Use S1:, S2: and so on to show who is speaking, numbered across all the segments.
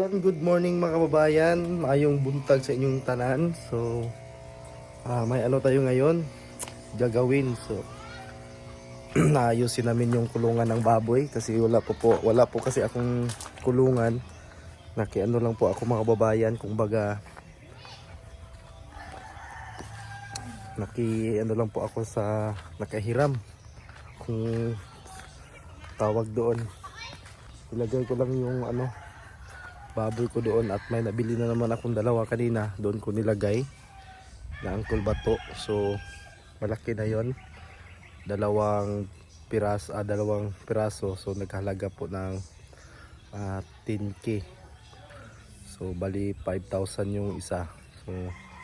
S1: Ayun, good morning mga kababayan. Maayong buntag sa inyong tanan. So, may ano tayo ngayon gagawin. So, naayusin namin yung kulungan ng baboy kasi wala po kasi akong kulungan. Nakiano lang po ako mga kababayan, kumbaga ano lang po ako sa nakahiram. Kung tawag doon. Ilagay ko lang yung baboy ko doon at may nabili na naman akong dalawa kanina, doon ko nilagay na angkol bato. So malaki na yon, dalawang piraso, so naghalaga po ng 10k. So bali 5,000 yung isa, so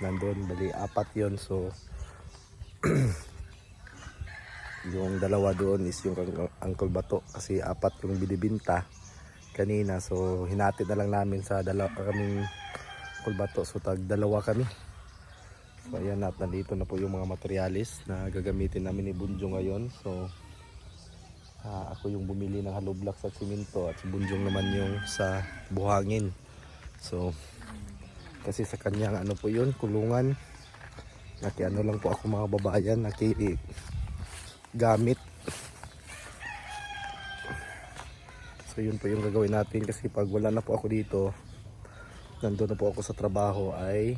S1: nandun bali apat yon. So yung dalawa doon is yung angkol bato kasi apat yung binibinta kanina, so hinati na lang namin sa kaming kulbato, so dalawa kami. So ayan, at nandito na po yung mga materialis na gagamitin namin ni Bunjong ngayon. So ako yung bumili ng hollow blocks at simento at si Bunjong naman yung sa buhangin. So kasi sa kanyang po yun, kulungan, nakiano lang po ako mga babayan, gamit. So yun po yung gagawin natin kasi pag wala na po ako dito, nandun na po ako sa trabaho, ay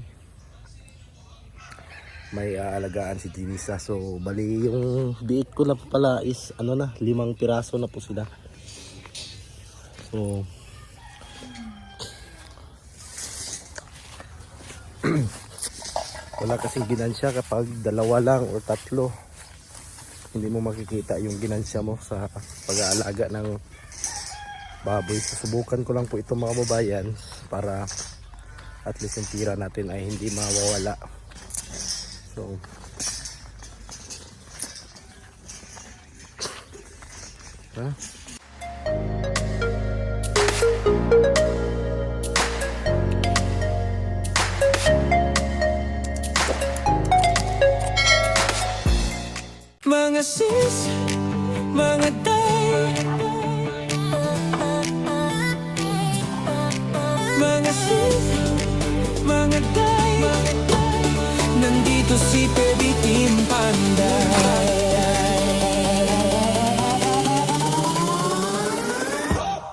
S1: may aalagaan si Jinisa. So bali yung biit ko na pala is 5 piraso na po sila. So wala kasing ginansya kapag dalawa lang o tatlo, hindi mo makikita yung ginansya mo sa pag-aalaga ng baboy. Susubukan ko lang po ito mga babayan para at least yung tira natin ay hindi mawawala. So
S2: mga sis, mga day, mga sis, mga day, nandito si Baby Team Panday.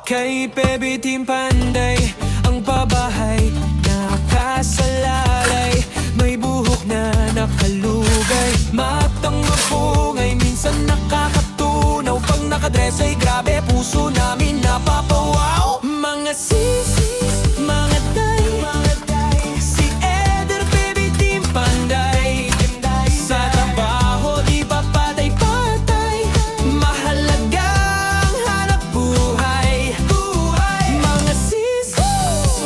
S2: Kay Baby Team Panday ang pabahay nakasalalay, may buhok na nakalugay, matang mapungay, minsan nakakatunaw, pag nakadress ay grabe, puso namin napapawaw. Mga sis, mga day, si Eder, Baby Team Panday, sa trabaho di pa patay-patay, mahalagang hanap buhay. Mga sis,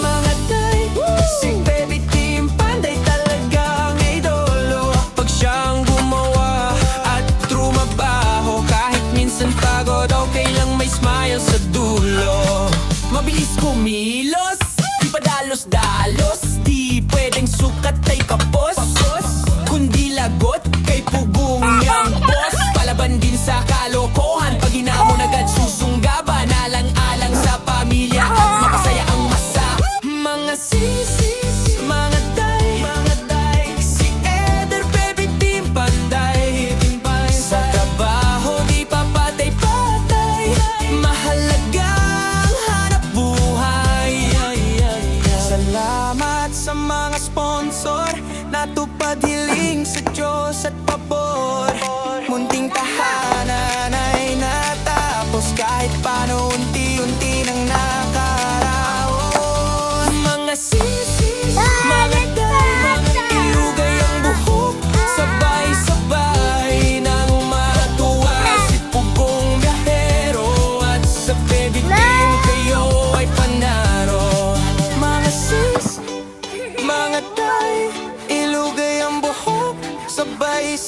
S2: mga day, si Baby Team Panday talagang idolo, pag siyang gumawa at trumabaho, kahit minsan pagod, okay lang may smile sa dulo. Mabilis kumilos, di pa dalos-dalos, di pwedeng sukat ay kapos, kundi lagot kay pugong yang boss. Palaban din sa kalokohan, pag inaamon agad susunggaban, alang-alang sa pamilya at makasaya ang masa. Mga sisi, mga day, si Eder, Baby Team Panday, sa trabaho di pa patay-patay, mahalagang hanap buhay. Salamat sa mga sponsor, natupad hiling sa Diyos at pabor. Munting tahanan ay natapos, kahit paano unti-unti nang nakaraos. Mga sisi, mga day, ilugay ang buhok, sabay-sabay nang matuwa si Pugong Biyahero, at sa Baby Team kayo ay panaro. Mga sis, mga day, ilugay ang buhok, sabay-sabay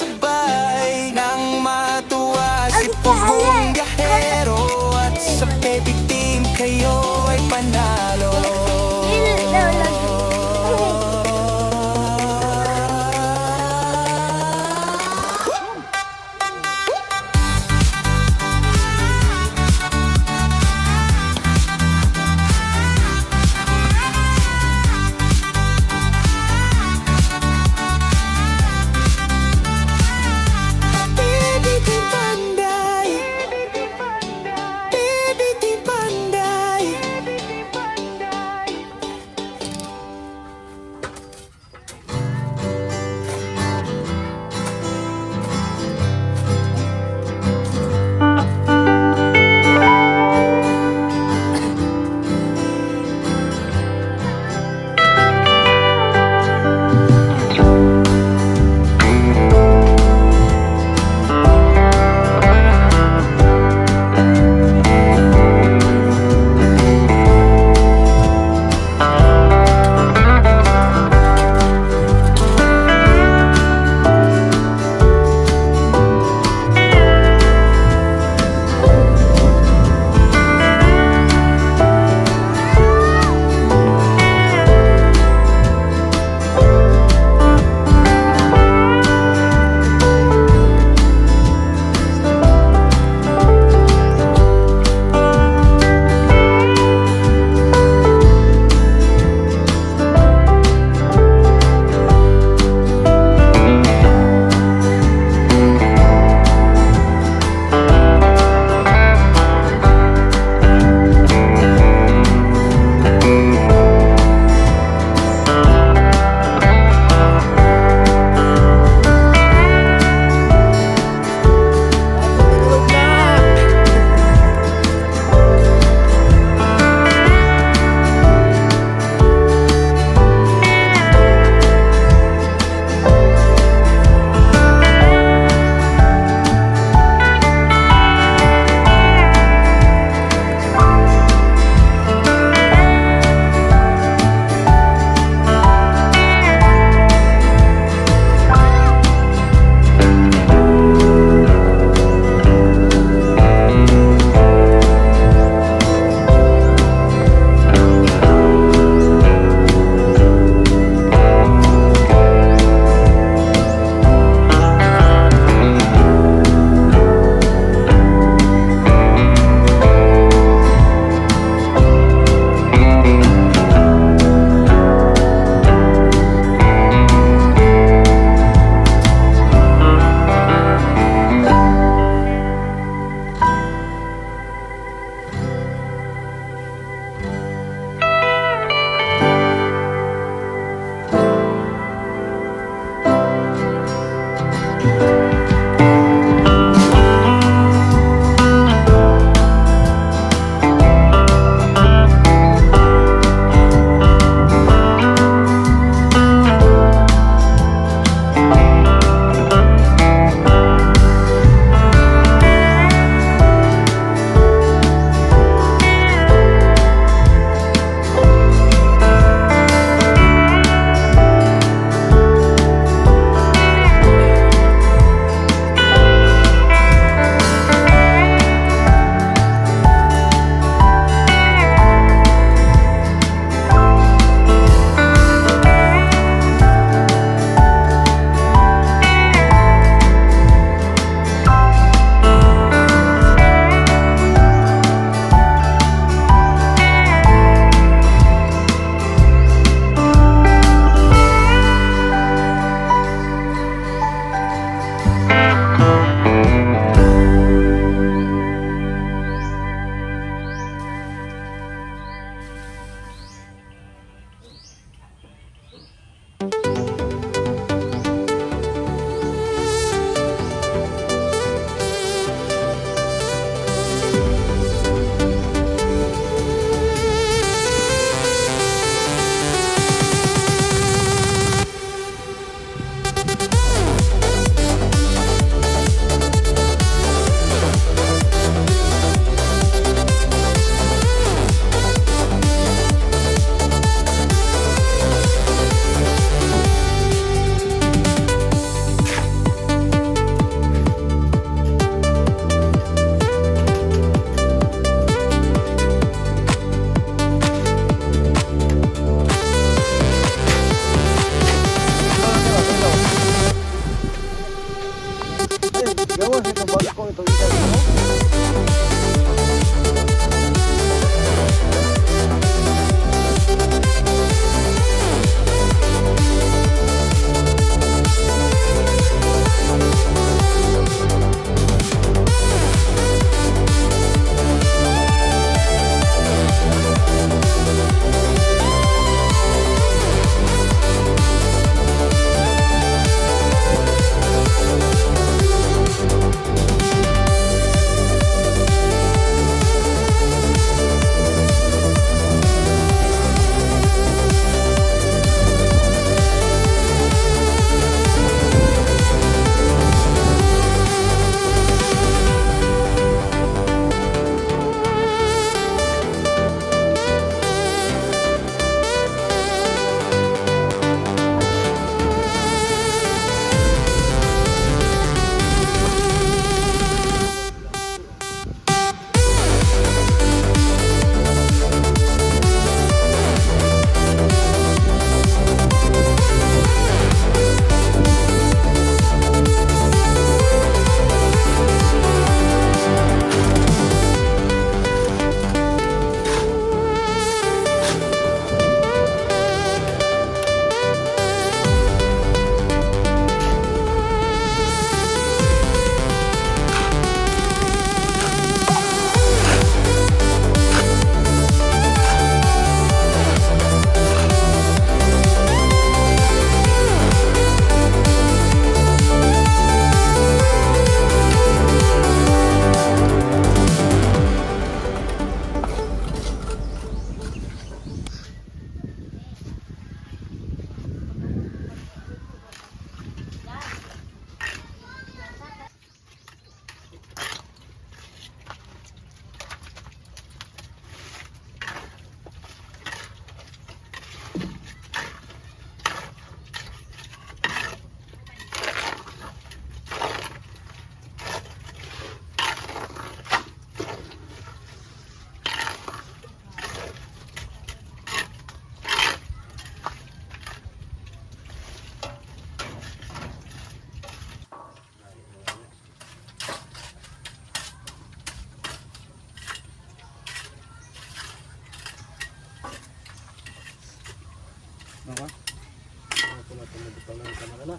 S1: Naka? Ito na tumutol na yung kamera na.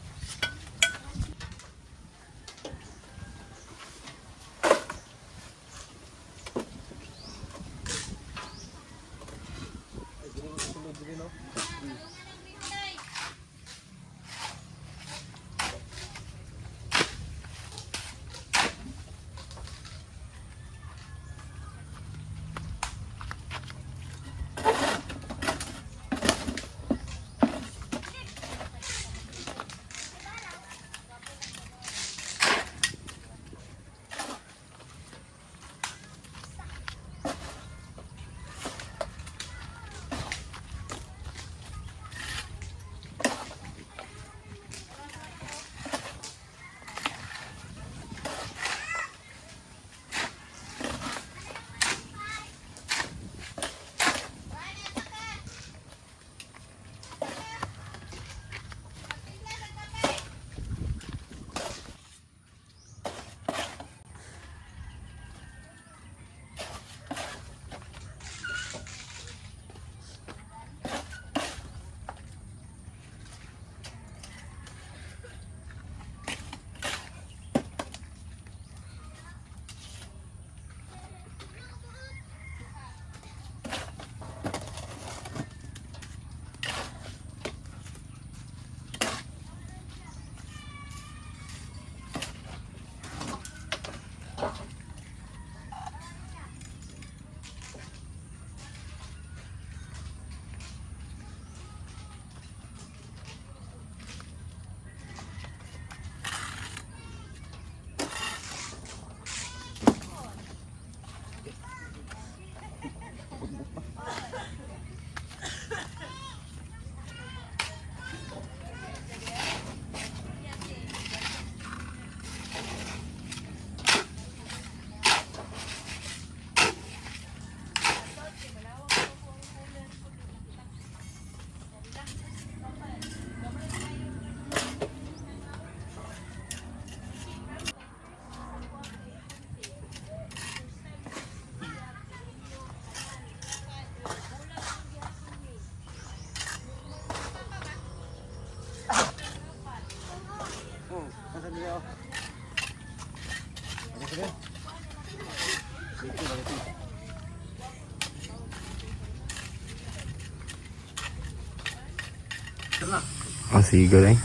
S3: Ang sigal eh.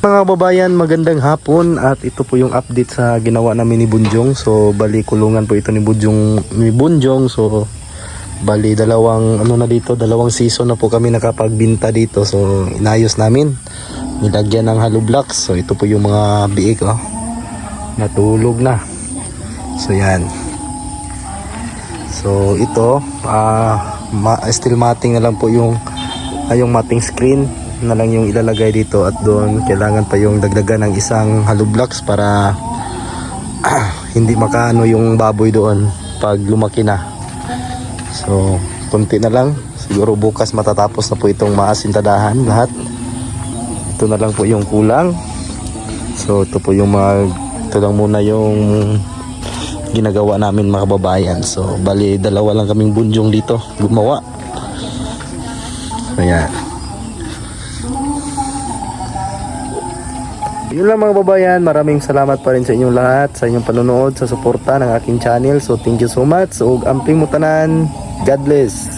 S1: Mga kababayan, magandang hapon at ito po yung update sa ginawa namin ni Bunjong. So bali kulungan po ito ni Bunjong. So bali dalawang dalawang season na po kami nakapagbinta dito. So inayos namin. Nilagyan ng hollow blocks. So ito po yung mga biik natulog na. So yan. So ito steel matting na lang po yung matting screen na lang yung ilalagay dito, at doon kailangan pa yung dagdagan ng isang hollow blocks para hindi makaano yung baboy doon pag lumaki na. So konti na lang, siguro bukas matatapos na po itong maasintadahan lahat. Ito na lang po yung kulang. So ito po yung ito lang muna yung ginagawa namin mga kababayan. So bali dalawa lang kaming Bunjong dito gumawa. Ayan. Yun lang mga babayan, maraming salamat pa rin sa inyong lahat, sa inyong panonood, sa suporta ng aking channel. So thank you so much. So amping mo tanan. God bless.